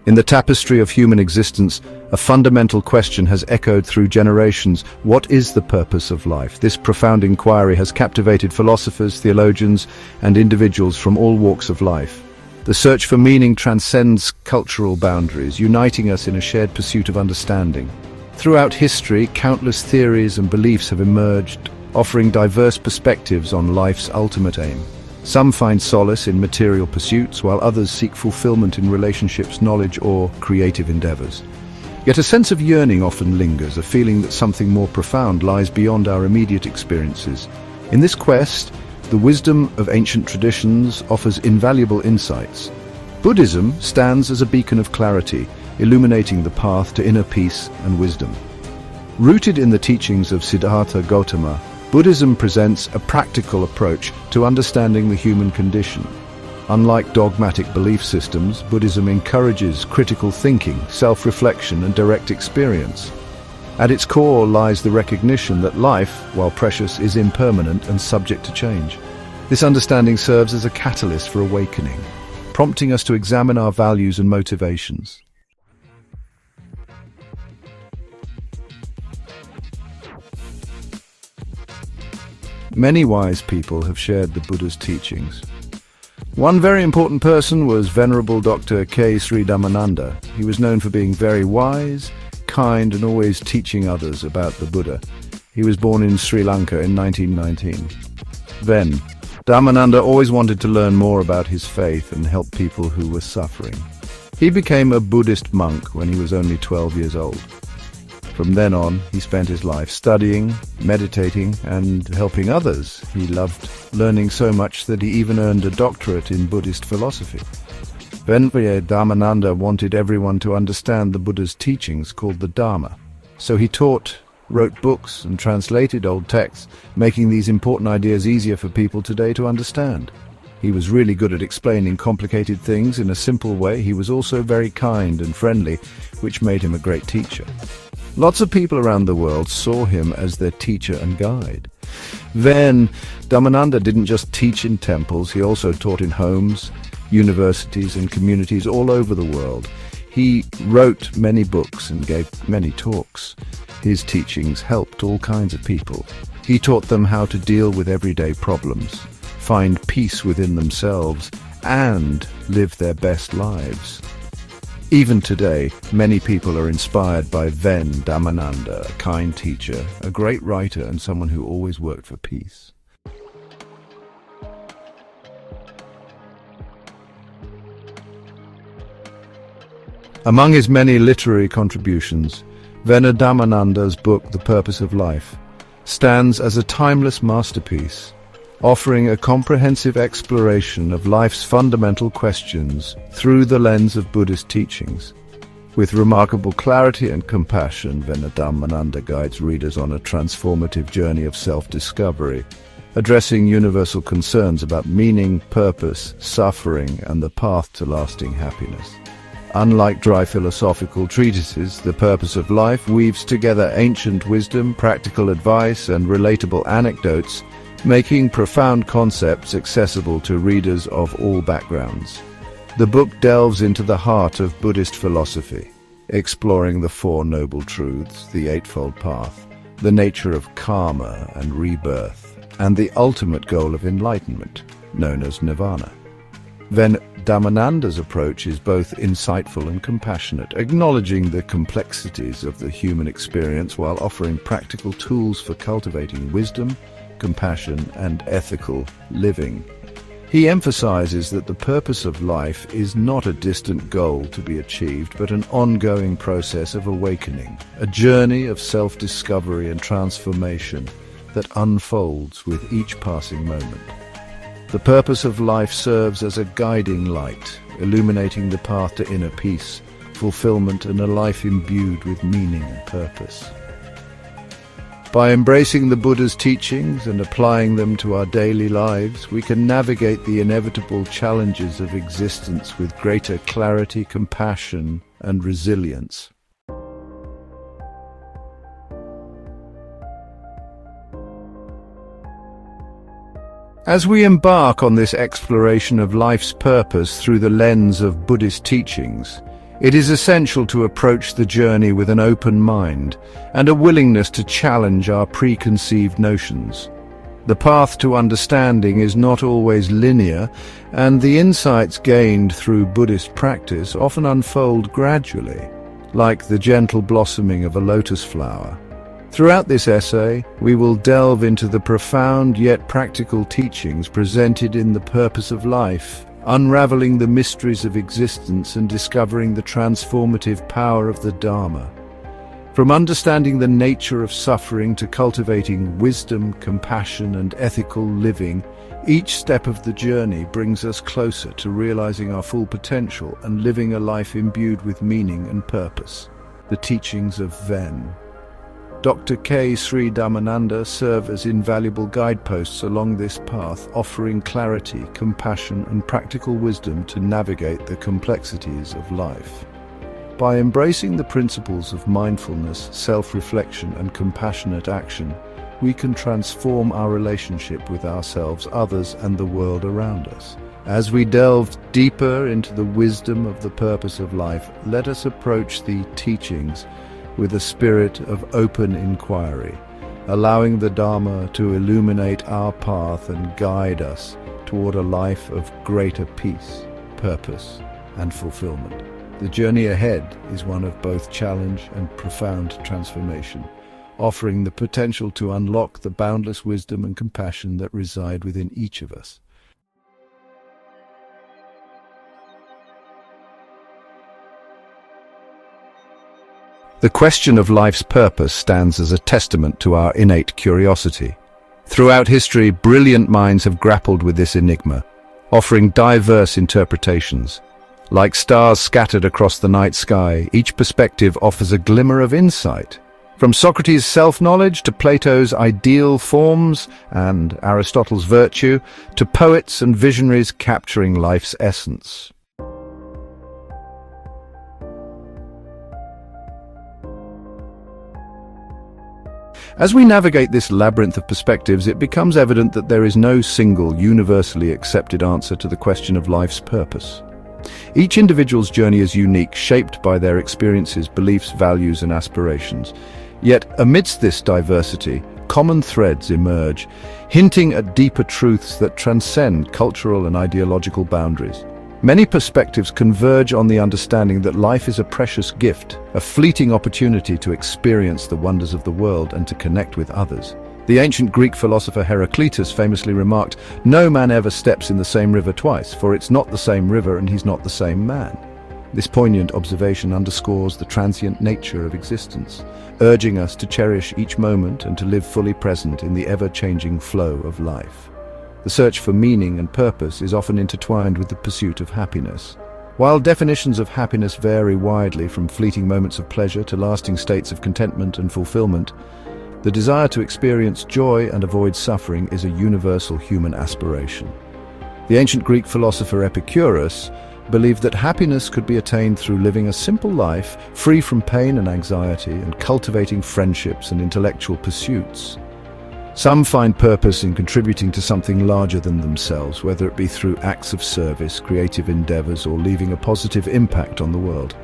In the tapestry of human existence, a fundamental question has echoed through generations. What is the purpose of life? This profound inquiry has captivated philosophers, theologians, and individuals from all walks of life. The search for meaning transcends cultural boundaries, uniting us in a shared pursuit of understanding. Throughout history, countless theories and beliefs have emerged, offering diverse perspectives on life's ultimate aim. Some find solace in material pursuits, while others seek fulfillment in relationships, knowledge, or creative endeavors. Yet a sense of yearning often lingers, a feeling that something more profound lies beyond our immediate experiences. In this quest, the wisdom of ancient traditions offers invaluable insights. Buddhism stands as a beacon of clarity, illuminating the path to inner peace and wisdom. Rooted in the teachings of Siddhartha Gautama, Buddhism presents a practical approach to understanding the human condition. Unlike dogmatic belief systems, Buddhism encourages critical thinking, self-reflection, and direct experience. At its core lies the recognition that life, while precious, is impermanent and subject to change. This understanding serves as a catalyst for awakening, prompting us to examine our values and motivations. Many wise people have shared the Buddha's teachings. One very important person was Venerable Dr. K. Sri Dhammananda. He was known for being very wise, kind, and always teaching others about the Buddha. He was born in Sri Lanka in 1919. Then, Dhammananda always wanted to learn more about his faith and help people who were suffering. He became a Buddhist monk when he was only 12 years old. From then on, he spent his life studying, meditating, and helping others. He loved learning so much that he even earned a doctorate in Buddhist philosophy. Venerable Dhammananda wanted everyone to understand the Buddha's teachings, called the Dharma. So he taught, wrote books, and translated old texts, making these important ideas easier for people today to understand. He was really good at explaining complicated things in a simple way. He was also very kind and friendly, which made him a great teacher. Lots of people around the world saw him as their teacher and guide. Then, Dhammananda didn't just teach in temples, he also taught in homes, universities, and communities all over the world. He wrote many books and gave many talks. His teachings helped all kinds of people. He taught them how to deal with everyday problems, find peace within themselves, and live their best lives. Even today, many people are inspired by Venerable Dhammananda, a kind teacher, a great writer, and someone who always worked for peace. Among his many literary contributions, Venerable Dhammananda's book, The Purpose of Life, stands as a timeless masterpiece, offering a comprehensive exploration of life's fundamental questions through the lens of Buddhist teachings. With remarkable clarity and compassion, Venerable Dhammananda guides readers on a transformative journey of self-discovery, addressing universal concerns about meaning, purpose, suffering, and the path to lasting happiness. Unlike dry philosophical treatises, The Purpose of Life weaves together ancient wisdom, practical advice, and relatable anecdotes, making profound concepts accessible to readers of all backgrounds. The book delves into the heart of Buddhist philosophy, exploring the Four Noble Truths, the Eightfold Path, the nature of karma and rebirth, and the ultimate goal of enlightenment, known as nirvana. Venerable Dhammananda's approach is both insightful and compassionate, acknowledging the complexities of the human experience while offering practical tools for cultivating wisdom, compassion, and ethical living. He emphasizes that the purpose of life is not a distant goal to be achieved, but an ongoing process of awakening, a journey of self-discovery and transformation that unfolds with each passing moment. The purpose of life serves as a guiding light, illuminating the path to inner peace, fulfillment, and a life imbued with meaning and purpose. By embracing the Buddha's teachings and applying them to our daily lives, we can navigate the inevitable challenges of existence with greater clarity, compassion, and resilience. As we embark on this exploration of life's purpose through the lens of Buddhist teachings, It is essential to approach the journey with an open mind and a willingness to challenge our preconceived notions. The path to understanding is not always linear, and the insights gained through Buddhist practice often unfold gradually, like the gentle blossoming of a lotus flower. Throughout this essay, we will delve into the profound yet practical teachings presented in The Purpose of Life, unraveling the mysteries of existence and discovering the transformative power of the Dharma. From understanding the nature of suffering to cultivating wisdom, compassion, and ethical living, each step of the journey brings us closer to realizing our full potential and living a life imbued with meaning and purpose. The teachings of Ven. Dr. K. Sri Dhammananda serve as invaluable guideposts along this path, offering clarity, compassion, and practical wisdom to navigate the complexities of life. By embracing the principles of mindfulness, self-reflection, and compassionate action, we can transform our relationship with ourselves, others, and the world around us. As we delve deeper into the wisdom of the purpose of life, let us approach the teachings with a spirit of open inquiry, allowing the Dharma to illuminate our path and guide us toward a life of greater peace, purpose, and fulfillment. The journey ahead is one of both challenge and profound transformation, offering the potential to unlock the boundless wisdom and compassion that reside within each of us. The question of life's purpose stands as a testament to our innate curiosity. Throughout history, brilliant minds have grappled with this enigma, offering diverse interpretations. Like stars scattered across the night sky, each perspective offers a glimmer of insight. From Socrates' self-knowledge to Plato's ideal forms and Aristotle's virtue, to poets and visionaries capturing life's essence. As we navigate this labyrinth of perspectives, it becomes evident that there is no single, universally accepted answer to the question of life's purpose. Each individual's journey is unique, shaped by their experiences, beliefs, values, and aspirations. Yet, amidst this diversity, common threads emerge, hinting at deeper truths that transcend cultural and ideological boundaries. Many perspectives converge on the understanding that life is a precious gift, a fleeting opportunity to experience the wonders of the world and to connect with others. The ancient Greek philosopher Heraclitus famously remarked, "No man ever steps in the same river twice, for it's not the same river and he's not the same man." This poignant observation underscores the transient nature of existence, urging us to cherish each moment and to live fully present in the ever-changing flow of life. The search for meaning and purpose is often intertwined with the pursuit of happiness. While definitions of happiness vary widely from fleeting moments of pleasure to lasting states of contentment and fulfillment, the desire to experience joy and avoid suffering is a universal human aspiration. The ancient Greek philosopher Epicurus believed that happiness could be attained through living a simple life, free from pain and anxiety, and cultivating friendships and intellectual pursuits. Some find purpose in contributing to something larger than themselves, whether it be through acts of service, creative endeavors, or leaving a positive impact on the world.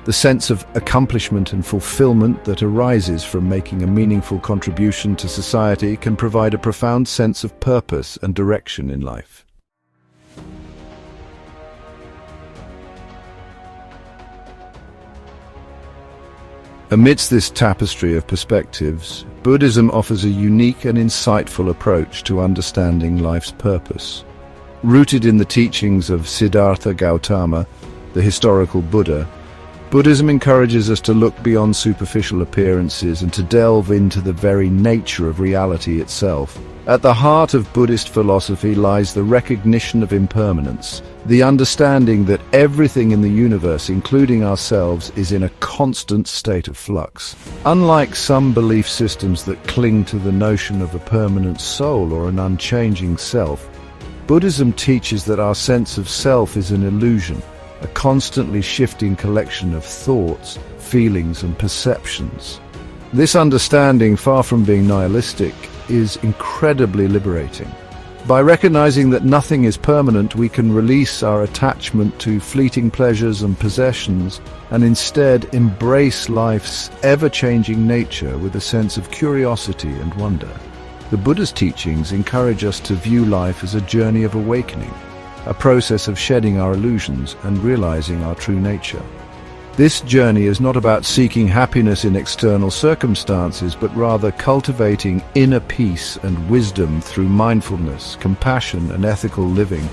The sense of accomplishment and fulfillment that arises from making a meaningful contribution to society can provide a profound sense of purpose and direction in life. Amidst this tapestry of perspectives, Buddhism offers a unique and insightful approach to understanding life's purpose. Rooted in the teachings of Siddhartha Gautama, the historical Buddha, Buddhism encourages us to look beyond superficial appearances and to delve into the very nature of reality itself. At the heart of Buddhist philosophy lies the recognition of impermanence, the understanding that everything in the universe, including ourselves, is in a constant state of flux. Unlike some belief systems that cling to the notion of a permanent soul or an unchanging self, Buddhism teaches that our sense of self is an illusion, a constantly shifting collection of thoughts, feelings, and perceptions. This understanding, far from being nihilistic, is incredibly liberating. By recognizing that nothing is permanent, we can release our attachment to fleeting pleasures and possessions and instead embrace life's ever-changing nature with a sense of curiosity and wonder. The Buddha's teachings encourage us to view life as a journey of awakening, a process of shedding our illusions and realizing our true nature. This journey is not about seeking happiness in external circumstances, but rather cultivating inner peace and wisdom through mindfulness, compassion, and ethical living.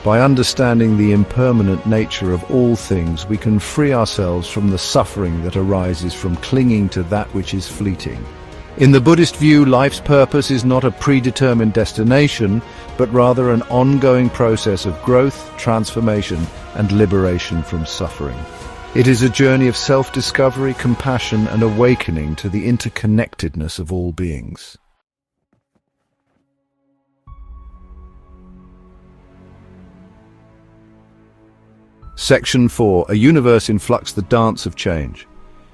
By understanding the impermanent nature of all things, we can free ourselves from the suffering that arises from clinging to that which is fleeting. In the Buddhist view, life's purpose is not a predetermined destination, but rather an ongoing process of growth, transformation, and liberation from suffering. It is a journey of self-discovery, compassion, and awakening to the interconnectedness of all beings. Section 4. A universe in flux, the dance of change.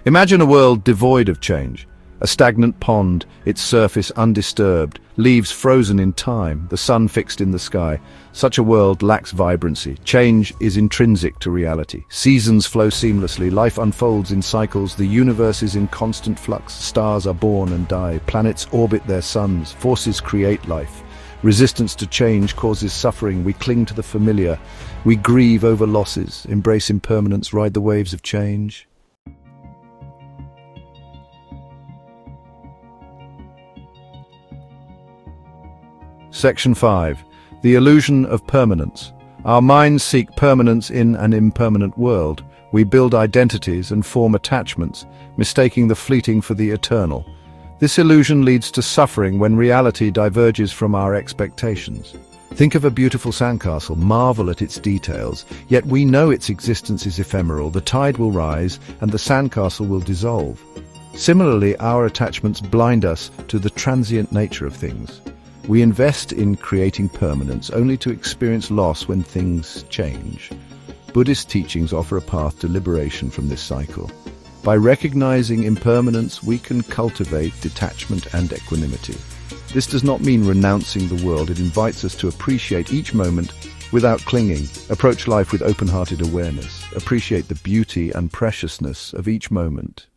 Imagine a world devoid of change. A stagnant pond, its surface undisturbed, leaves frozen in time, the sun fixed in the sky. Such a world lacks vibrancy. Change is intrinsic to reality. Seasons flow seamlessly, life unfolds in cycles, the universe is in constant flux, stars are born and die, planets orbit their suns, forces create life. Resistance to change causes suffering, we cling to the familiar, we grieve over losses, embrace impermanence, ride the waves of change. Section 5. The illusion of permanence. Our minds seek permanence in an impermanent world. We build identities and form attachments, mistaking the fleeting for the eternal. This illusion leads to suffering when reality diverges from our expectations. Think of a beautiful sandcastle, marvel at its details, yet we know its existence is ephemeral. The tide will rise and the sandcastle will dissolve. Similarly, our attachments blind us to the transient nature of things. We invest in creating permanence only to experience loss when things change. Buddhist teachings offer a path to liberation from this cycle. By recognizing impermanence, we can cultivate detachment and equanimity. This does not mean renouncing the world. It invites us to appreciate each moment without clinging, approach life with open-hearted awareness, appreciate the beauty and preciousness of each moment.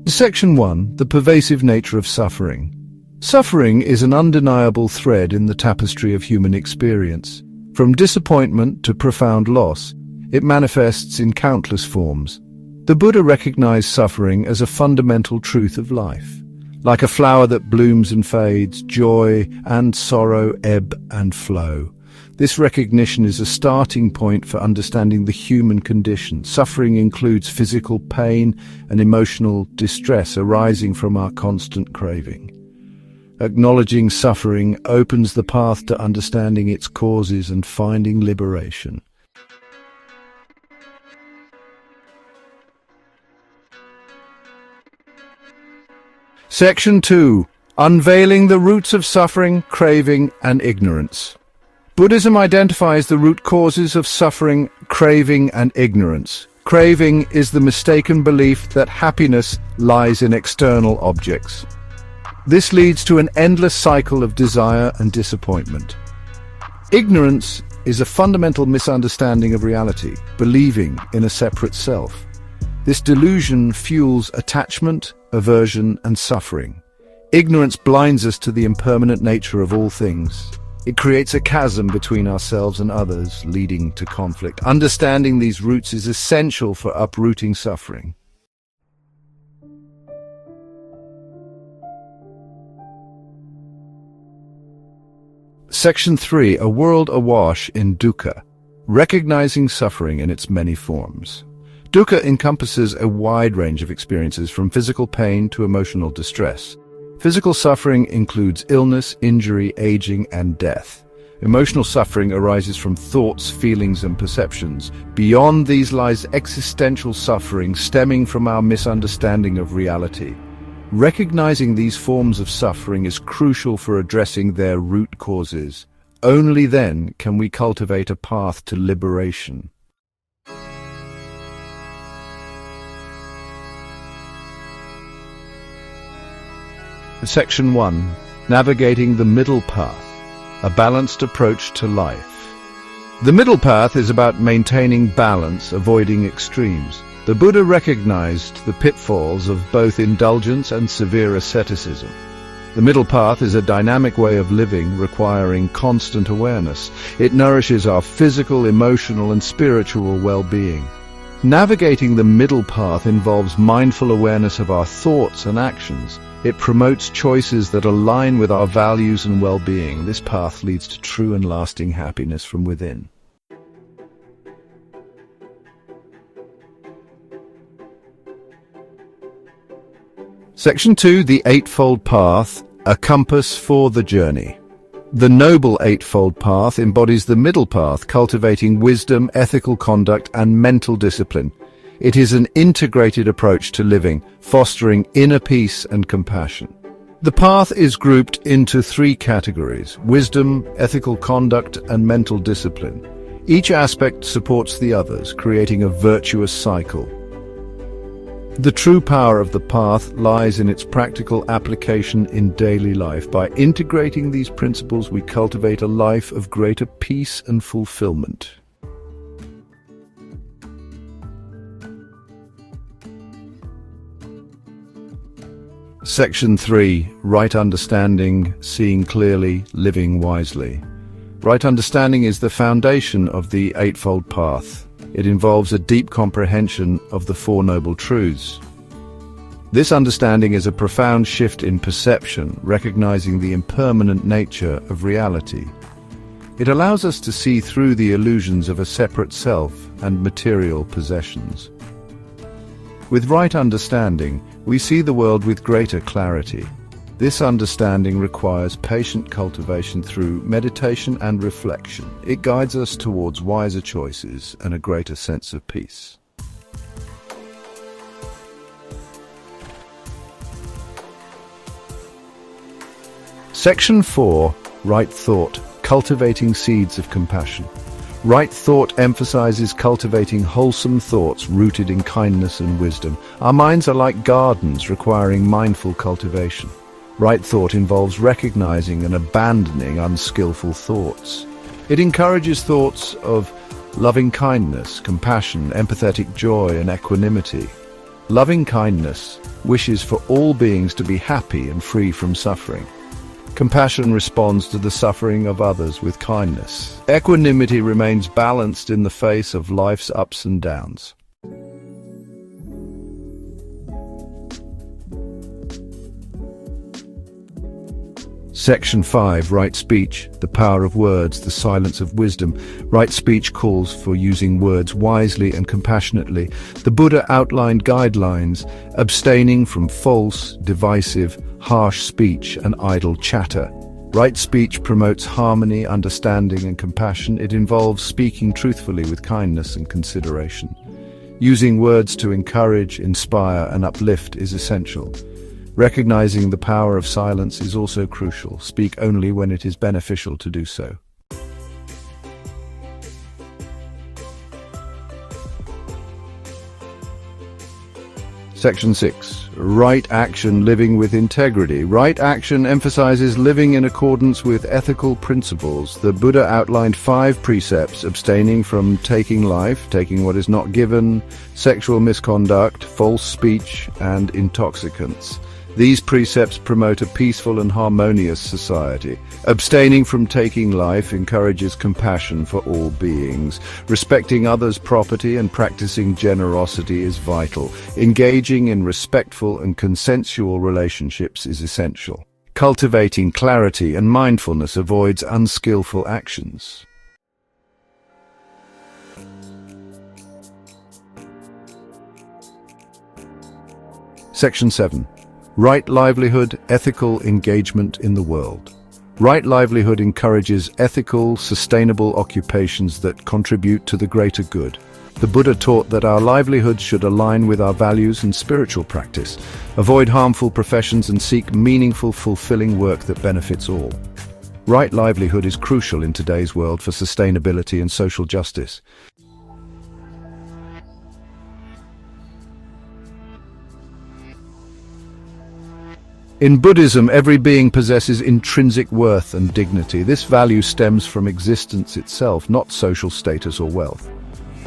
Section 1. The pervasive nature of suffering. Suffering is an undeniable thread in the tapestry of human experience. From disappointment to profound loss, it manifests in countless forms. The Buddha recognized suffering as a fundamental truth of life. Like a flower that blooms and fades, joy and sorrow ebb and flow. This recognition is a starting point for understanding the human condition. Suffering includes physical pain and emotional distress arising from our constant craving. Acknowledging suffering opens the path to understanding its causes and finding liberation. Section 2. Unveiling the roots of suffering, craving, and ignorance. Buddhism identifies the root causes of suffering, craving, and ignorance. Craving is the mistaken belief that happiness lies in external objects. This leads to an endless cycle of desire and disappointment. Ignorance is a fundamental misunderstanding of reality, believing in a separate self. This delusion fuels attachment, aversion, and suffering. Ignorance blinds us to the impermanent nature of all things. It creates a chasm between ourselves and others, leading to conflict. Understanding these roots is essential for uprooting suffering. Section 3. A world awash in dukkha. Recognizing suffering in its many forms. Dukkha encompasses a wide range of experiences from physical pain to emotional distress. Physical suffering includes illness, injury, aging, and death. Emotional suffering arises from thoughts, feelings, and perceptions. Beyond these lies existential suffering stemming from our misunderstanding of reality. Recognizing these forms of suffering is crucial for addressing their root causes. Only then can we cultivate a path to liberation. Section 1. Navigating the Middle Path, a balanced approach to life. The middle path is about maintaining balance, avoiding extremes. The Buddha recognized the pitfalls of both indulgence and severe asceticism. The middle path is a dynamic way of living requiring constant awareness. It nourishes our physical, emotional, and spiritual well-being. Navigating the middle path involves mindful awareness of our thoughts and actions. It promotes choices that align with our values and well-being. This path leads to true and lasting happiness from within. Section 2. The Eightfold Path, a compass for the journey. The Noble Eightfold Path embodies the middle path, cultivating wisdom, ethical conduct, and mental discipline. It is an integrated approach to living, fostering inner peace and compassion. The path is grouped into 3 categories: wisdom, ethical conduct, and mental discipline. Each aspect supports the others, creating a virtuous cycle. The true power of the path lies in its practical application in daily life. By integrating these principles, we cultivate a life of greater peace and fulfillment. Section 3. Right understanding, seeing clearly, living wisely. Right understanding is the foundation of the Eightfold Path. It involves a deep comprehension of the Four Noble Truths. This understanding is a profound shift in perception, recognizing the impermanent nature of reality. It allows us to see through the illusions of a separate self and material possessions. With right understanding, we see the world with greater clarity. This understanding requires patient cultivation through meditation and reflection. It guides us towards wiser choices and a greater sense of peace. Section 4. Right Thought, cultivating seeds of compassion. Right thought emphasizes cultivating wholesome thoughts rooted in kindness and wisdom. Our minds are like gardens requiring mindful cultivation. Right thought involves recognizing and abandoning unskillful thoughts. It encourages thoughts of loving kindness, compassion, empathetic joy, and equanimity. Loving kindness wishes for all beings to be happy and free from suffering. Compassion responds to the suffering of others with kindness. Equanimity remains balanced in the face of life's ups and downs. Section 5. Right speech, the power of words, the silence of wisdom. Right speech calls for using words wisely and compassionately. The Buddha outlined guidelines, abstaining from false, divisive, harsh speech and idle chatter. Right speech promotes harmony, understanding, and compassion. It involves speaking truthfully with kindness and consideration. Using words to encourage, inspire, and uplift is essential. Recognizing the power of silence is also crucial. Speak only when it is beneficial to do so. Section 6. Right action, living with integrity. Right action emphasizes living in accordance with ethical principles. The Buddha outlined 5 precepts: abstaining from taking life, taking what is not given, sexual misconduct, false speech, and intoxicants. These precepts promote a peaceful and harmonious society. Abstaining from taking life encourages compassion for all beings. Respecting others' property and practicing generosity is vital. Engaging in respectful and consensual relationships is essential. Cultivating clarity and mindfulness avoids unskillful actions. Section 7. Right livelihood, ethical engagement in the world. Right livelihood encourages ethical, sustainable occupations that contribute to the greater good. The Buddha taught that our livelihood should align with our values and spiritual practice. Avoid harmful professions and seek meaningful, fulfilling work that benefits all. Right livelihood is crucial in today's world for sustainability and social justice. In Buddhism, every being possesses intrinsic worth and dignity. This value stems from existence itself, not social status or wealth.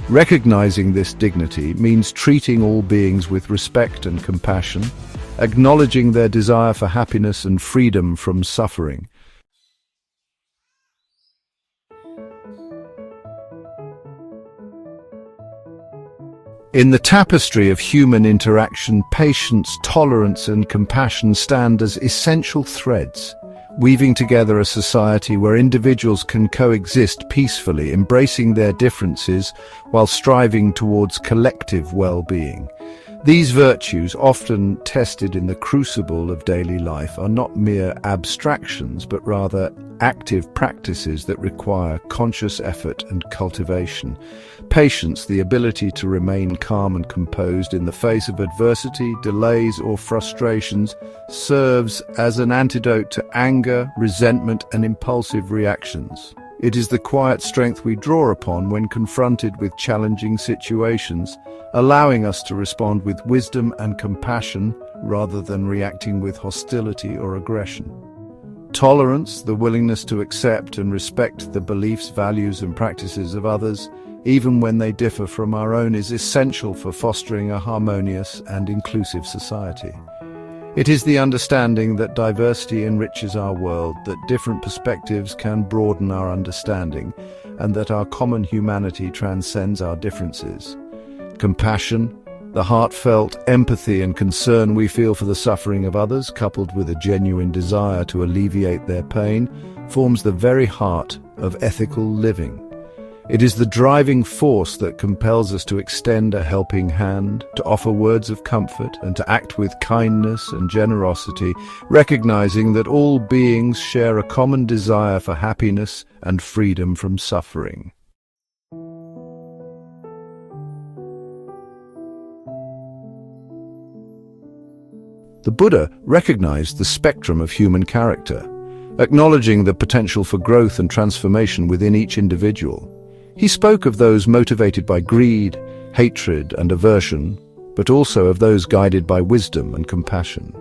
Recognizing this dignity means treating all beings with respect and compassion, acknowledging their desire for happiness and freedom from suffering. In the tapestry of human interaction, patience, tolerance, and compassion stand as essential threads, weaving together a society where individuals can coexist peacefully, embracing their differences while striving towards collective well-being. These virtues, often tested in the crucible of daily life, are not mere abstractions, but rather active practices that require conscious effort and cultivation. Patience, the ability to remain calm and composed in the face of adversity, delays, or frustrations, serves as an antidote to anger, resentment, and impulsive reactions. It is the quiet strength we draw upon when confronted with challenging situations, allowing us to respond with wisdom and compassion rather than reacting with hostility or aggression. Tolerance, the willingness to accept and respect the beliefs, values, and practices of others, even when they differ from our own, is essential for fostering a harmonious and inclusive society. It is the understanding that diversity enriches our world, that different perspectives can broaden our understanding, and that our common humanity transcends our differences. Compassion, the heartfelt empathy and concern we feel for the suffering of others, coupled with a genuine desire to alleviate their pain, forms the very heart of ethical living. It is the driving force that compels us to extend a helping hand, to offer words of comfort, and to act with kindness and generosity, recognizing that all beings share a common desire for happiness and freedom from suffering. The Buddha recognized the spectrum of human character, acknowledging the potential for growth and transformation within each individual. He spoke of those motivated by greed, hatred, and aversion, but also of those guided by wisdom and compassion.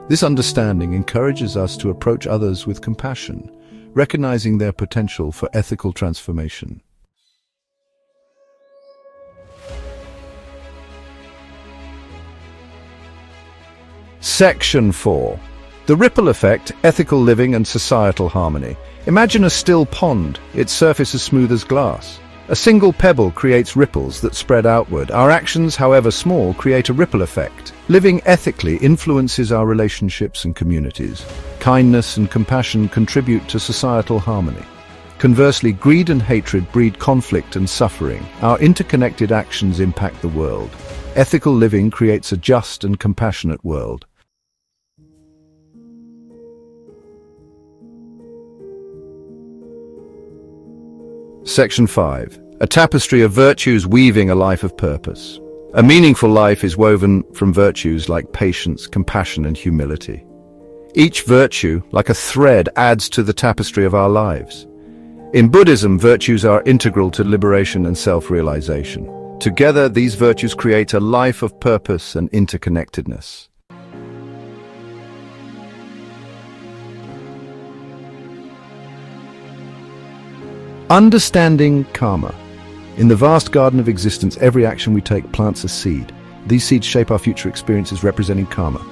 This understanding encourages us to approach others with compassion, recognizing their potential for ethical transformation. Section 4. The ripple effect, ethical living and societal harmony. Imagine a still pond, its surface as smooth as glass. A single pebble creates ripples that spread outward. Our actions, however small, create a ripple effect. Living ethically influences our relationships and communities. Kindness and compassion contribute to societal harmony. Conversely, greed and hatred breed conflict and suffering. Our interconnected actions impact the world. Ethical living creates a just and compassionate world. Section 5. A tapestry of virtues weaving a life of purpose. A meaningful life is woven from virtues like patience, compassion, and humility. Each virtue, like a thread, adds to the tapestry of our lives. In Buddhism, virtues are integral to liberation and self-realization. Together, these virtues create a life of purpose and interconnectedness. Understanding karma. In the vast garden of existence, every action we take plants a seed. These seeds shape our future experiences, representing karma.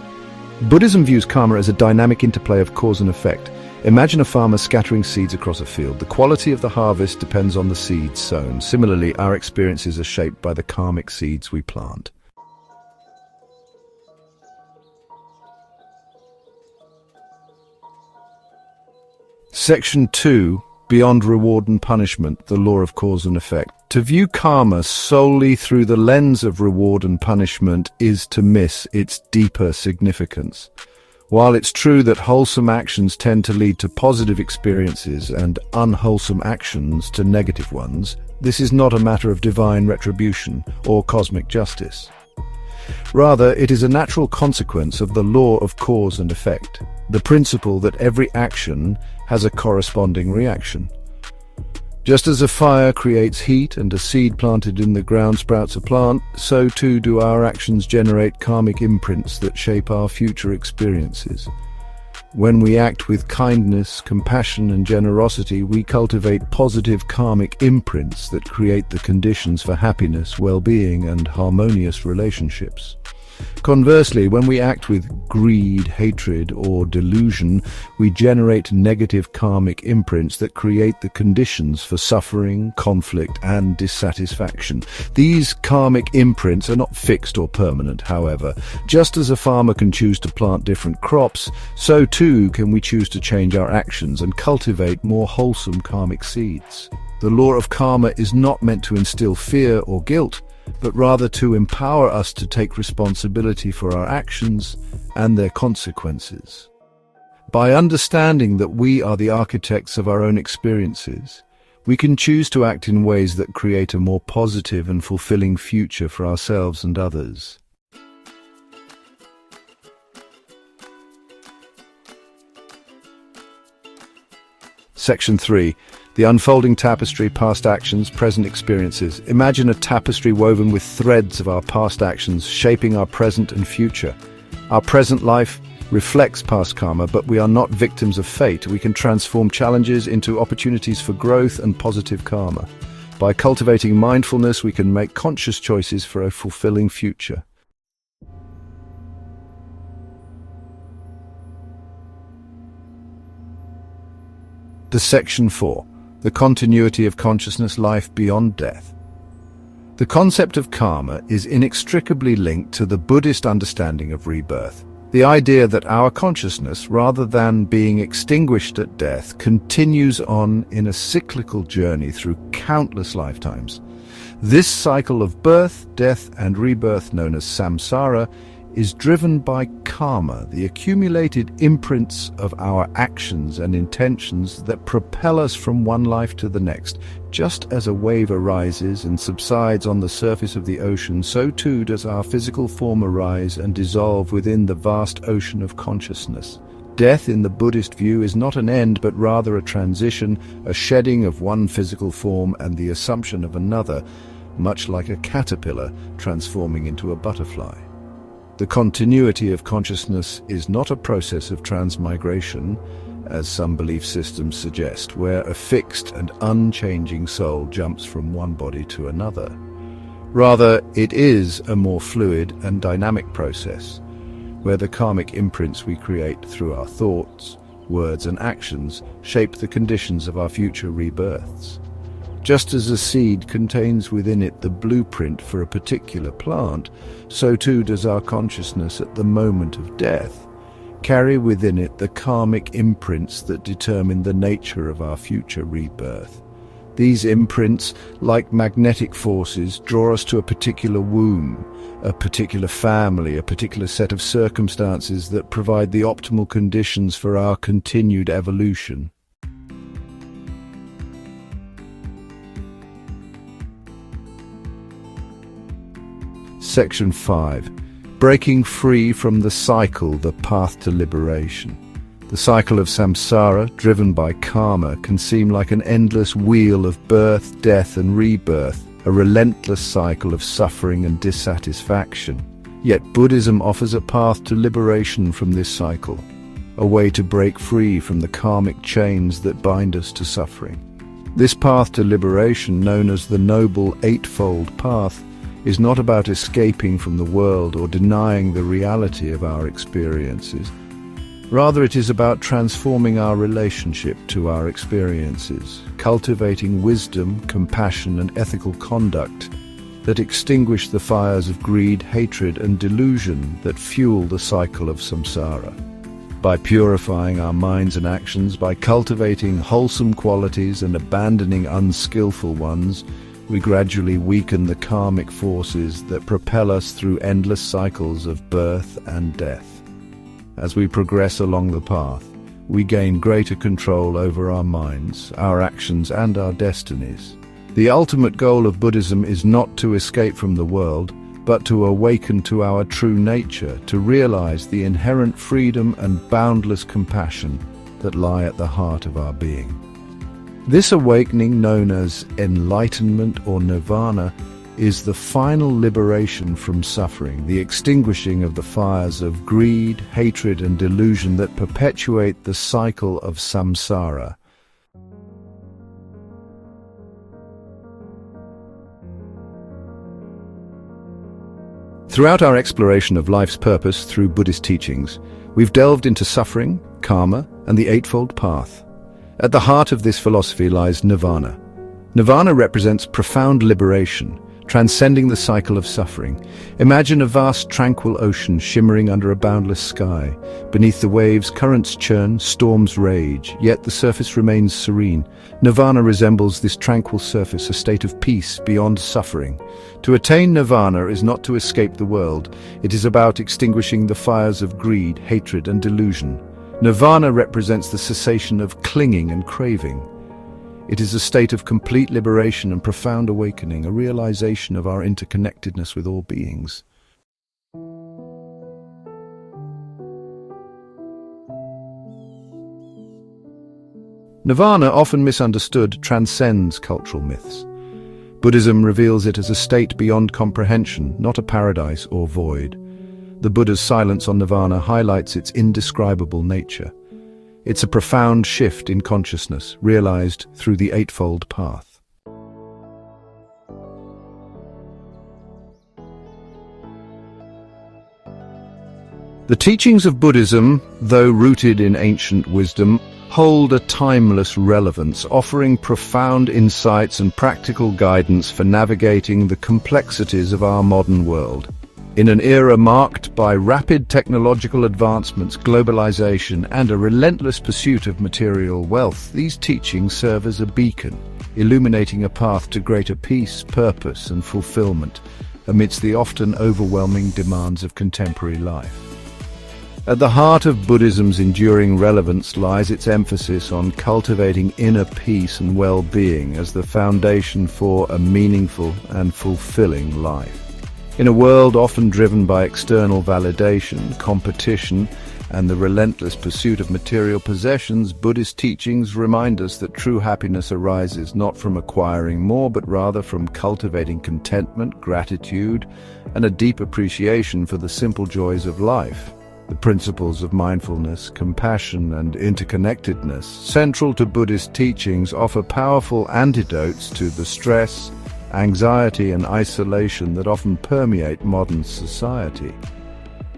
Buddhism views karma as a dynamic interplay of cause and effect. Imagine a farmer scattering seeds across a field. The quality of the harvest depends on the seeds sown. Similarly, our experiences are shaped by the karmic seeds we plant. Section 2. Beyond reward and punishment, the law of cause and effect. To view karma solely through the lens of reward and punishment is to miss its deeper significance. While it's true that wholesome actions tend to lead to positive experiences and unwholesome actions to negative ones, this is not a matter of divine retribution or cosmic justice. Rather, it is a natural consequence of the law of cause and effect, the principle that every action has a corresponding reaction. Just as a fire creates heat and a seed planted in the ground sprouts a plant, so too do our actions generate karmic imprints that shape our future experiences. When we act with kindness, compassion, and generosity, we cultivate positive karmic imprints that create the conditions for happiness, well-being, and harmonious relationships. Conversely, when we act with greed, hatred, or delusion, we generate negative karmic imprints that create the conditions for suffering, conflict, and dissatisfaction. These karmic imprints are not fixed or permanent, however. Just as a farmer can choose to plant different crops, so too can we choose to change our actions and cultivate more wholesome karmic seeds. The law of karma is not meant to instill fear or guilt, but rather to empower us to take responsibility for our actions and their consequences. By understanding that we are the architects of our own experiences, we can choose to act in ways that create a more positive and fulfilling future for ourselves and others. Section 3. The unfolding tapestry, past actions, present experiences. Imagine a tapestry woven with threads of our past actions, shaping our present and future. Our present life reflects past karma, but we are not victims of fate. We can transform challenges into opportunities for growth and positive karma. By cultivating mindfulness, we can make conscious choices for a fulfilling future. Section 4. The continuity of consciousness, life beyond death. The concept of karma is inextricably linked to the Buddhist understanding of rebirth. The idea that our consciousness, rather than being extinguished at death, continues on in a cyclical journey through countless lifetimes. This cycle of birth, death, and rebirth, known as samsara, is driven by karma, the accumulated imprints of our actions and intentions that propel us from one life to the next. Just as a wave arises and subsides on the surface of the ocean, so too does our physical form arise and dissolve within the vast ocean of consciousness. Death in the Buddhist view is not an end, but rather a transition, a shedding of one physical form and the assumption of another, much like a caterpillar transforming into a butterfly. The continuity of consciousness is not a process of transmigration, as some belief systems suggest, where a fixed and unchanging soul jumps from one body to another. Rather, it is a more fluid and dynamic process, where the karmic imprints we create through our thoughts, words, and actions shape the conditions of our future rebirths. Just as a seed contains within it the blueprint for a particular plant, so too does our consciousness at the moment of death carry within it the karmic imprints that determine the nature of our future rebirth. These imprints, like magnetic forces, draw us to a particular womb, a particular family, a particular set of circumstances that provide the optimal conditions for our continued evolution. Section 5. Breaking free from the cycle, the path to liberation. The cycle of samsara, driven by karma, can seem like an endless wheel of birth, death, and rebirth, a relentless cycle of suffering and dissatisfaction. Yet Buddhism offers a path to liberation from this cycle, a way to break free from the karmic chains that bind us to suffering. This path to liberation, known as the Noble Eightfold Path, is not about escaping from the world or denying the reality of our experiences. Rather, it is about transforming our relationship to our experiences, cultivating wisdom, compassion, and ethical conduct that extinguish the fires of greed, hatred, and delusion that fuel the cycle of samsara. By purifying our minds and actions, by cultivating wholesome qualities and abandoning unskillful ones, we gradually weaken the karmic forces that propel us through endless cycles of birth and death. As we progress along the path, we gain greater control over our minds, our actions, and our destinies. The ultimate goal of Buddhism is not to escape from the world, but to awaken to our true nature, to realize the inherent freedom and boundless compassion that lie at the heart of our being. This awakening, known as enlightenment or nirvana, is the final liberation from suffering, the extinguishing of the fires of greed, hatred, and delusion that perpetuate the cycle of samsara. Throughout our exploration of life's purpose through Buddhist teachings, we've delved into suffering, karma, and the Eightfold Path. At the heart of this philosophy lies nirvana. Nirvana represents profound liberation, transcending the cycle of suffering. Imagine a vast, tranquil ocean shimmering under a boundless sky. Beneath the waves, currents churn, storms rage, yet the surface remains serene. Nirvana resembles this tranquil surface, a state of peace beyond suffering. To attain nirvana is not to escape the world. It is about extinguishing the fires of greed, hatred, and delusion. Nirvana represents the cessation of clinging and craving. It is a state of complete liberation and profound awakening, a realization of our interconnectedness with all beings. Nirvana, often misunderstood, transcends cultural myths. Buddhism reveals it as a state beyond comprehension, not a paradise or void. The Buddha's silence on nirvana highlights its indescribable nature. It's a profound shift in consciousness, realized through the Eightfold Path. The teachings of Buddhism, though rooted in ancient wisdom, hold a timeless relevance, offering profound insights and practical guidance for navigating the complexities of our modern world. In an era marked by rapid technological advancements, globalization, and a relentless pursuit of material wealth, these teachings serve as a beacon, illuminating a path to greater peace, purpose, and fulfillment amidst the often overwhelming demands of contemporary life. At the heart of Buddhism's enduring relevance lies its emphasis on cultivating inner peace and well-being as the foundation for a meaningful and fulfilling life. In a world often driven by external validation, competition, and the relentless pursuit of material possessions, Buddhist teachings remind us that true happiness arises not from acquiring more, but rather from cultivating contentment, gratitude, and a deep appreciation for the simple joys of life. The principles of mindfulness, compassion, and interconnectedness, central to Buddhist teachings, offer powerful antidotes to the stress, anxiety, and isolation that often permeate modern society.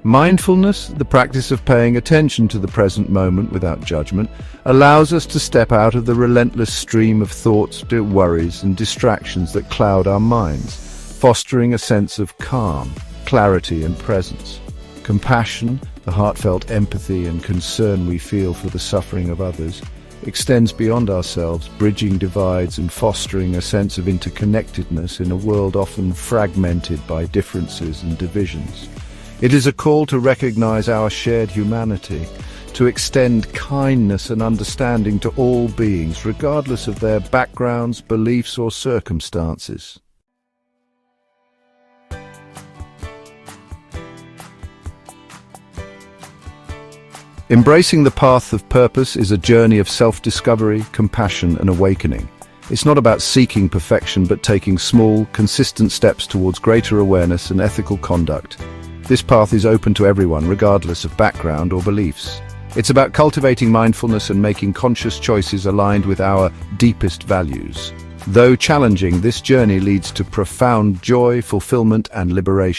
Mindfulness, the practice of paying attention to the present moment without judgment, allows us to step out of the relentless stream of thoughts, worries, and distractions that cloud our minds, fostering a sense of calm, clarity, and presence. Compassion, the heartfelt empathy and concern we feel for the suffering of others, extends beyond ourselves, bridging divides and fostering a sense of interconnectedness in a world often fragmented by differences and divisions. It is a call to recognize our shared humanity, to extend kindness and understanding to all beings, regardless of their backgrounds, beliefs, or circumstances. Embracing the path of purpose is a journey of self-discovery, compassion, and awakening. It's not about seeking perfection, but taking small, consistent steps towards greater awareness and ethical conduct. This path is open to everyone, regardless of background or beliefs. It's about cultivating mindfulness and making conscious choices aligned with our deepest values. Though challenging, this journey leads to profound joy, fulfillment, and liberation.